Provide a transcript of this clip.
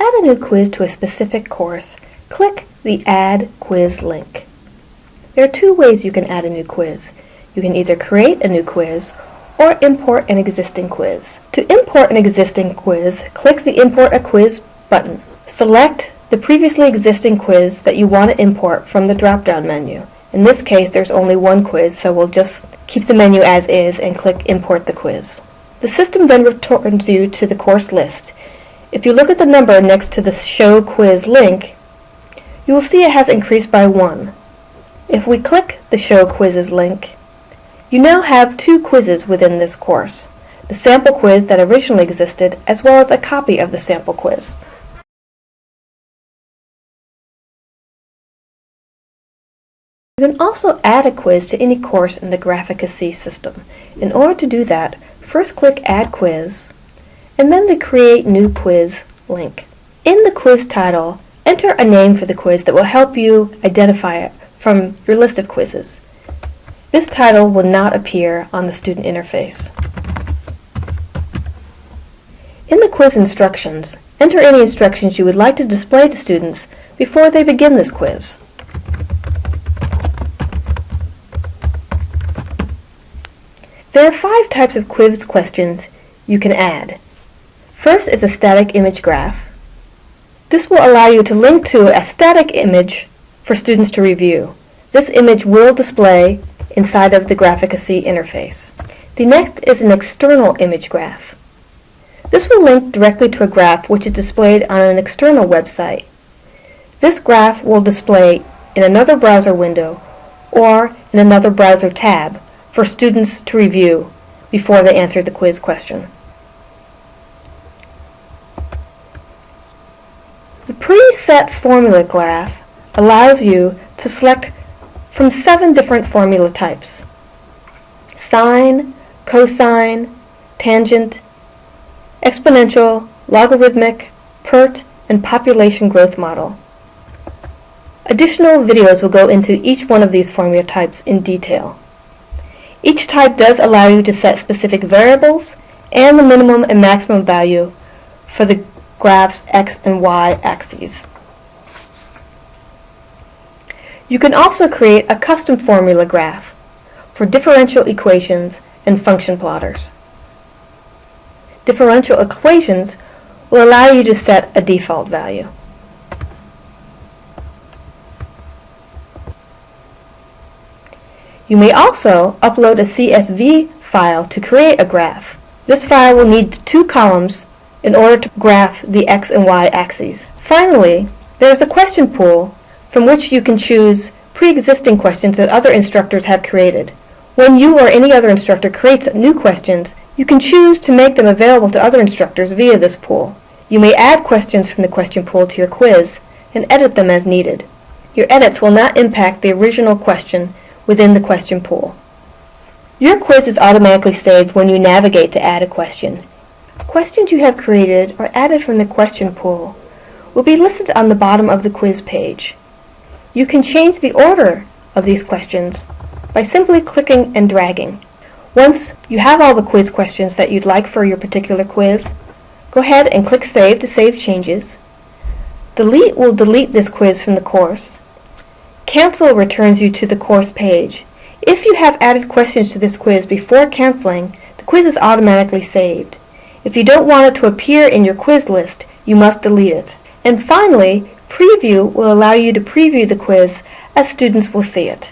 add a new quiz to a specific course, click the Add Quiz link. There are two ways you can add a new quiz. You can either create a new quiz or import an existing quiz. To import an existing quiz, click the Import a Quiz button. Select the previously existing quiz that you want to import from the drop-down menu. In this case, there's only one quiz, so we'll just keep the menu as is and click Import the Quiz. The system then returns you to the course list. If you look at the number next to the Show Quiz link, you will see it has increased by 1. If we click the Show Quizzes link, you now have 2 quizzes within this course, the sample quiz that originally existed, as well as a copy of the sample quiz. You can also add a quiz to any course in the Graphica-C system. In order to do that, first click Add Quiz, and then the Create New Quiz link. In the quiz title, enter a name for the quiz that will help you identify it from your list of quizzes. This title will not appear on the student interface. In the quiz instructions, enter any instructions you would like to display to students before they begin this quiz. There are 5 types of quiz questions you can add. First is a static image graph. This will allow you to link to a static image for students to review. This image will display inside of the Graphica-C interface. The next is an external image graph. This will link directly to a graph which is displayed on an external website. This graph will display in another browser window or in another browser tab for students to review before they answer the quiz question. The preset formula graph allows you to select from 7 different formula types: sine, cosine, tangent, exponential, logarithmic, PERT, and population growth model. Additional videos will go into each one of these formula types in detail. Each type does allow you to set specific variables and the minimum and maximum value for the graph's x and y axes. You can also create a custom formula graph for differential equations and function plotters. Differential equations will allow you to set a default value. You may also upload a CSV file to create a graph. This file will need 2 columns in order to graph the x and y axes. Finally, there is a question pool from which you can choose pre-existing questions that other instructors have created. When you or any other instructor creates new questions, you can choose to make them available to other instructors via this pool. You may add questions from the question pool to your quiz and edit them as needed. Your edits will not impact the original question within the question pool. Your quiz is automatically saved when you navigate to add a question. Questions you have created or added from the question pool will be listed on the bottom of the quiz page. You can change the order of these questions by simply clicking and dragging. Once you have all the quiz questions that you'd like for your particular quiz, go ahead and click Save to save changes. Delete will delete this quiz from the course. Cancel returns you to the course page. If you have added questions to this quiz before canceling, the quiz is automatically saved. If you don't want it to appear in your quiz list, you must delete it. And finally, Preview will allow you to preview the quiz as students will see it.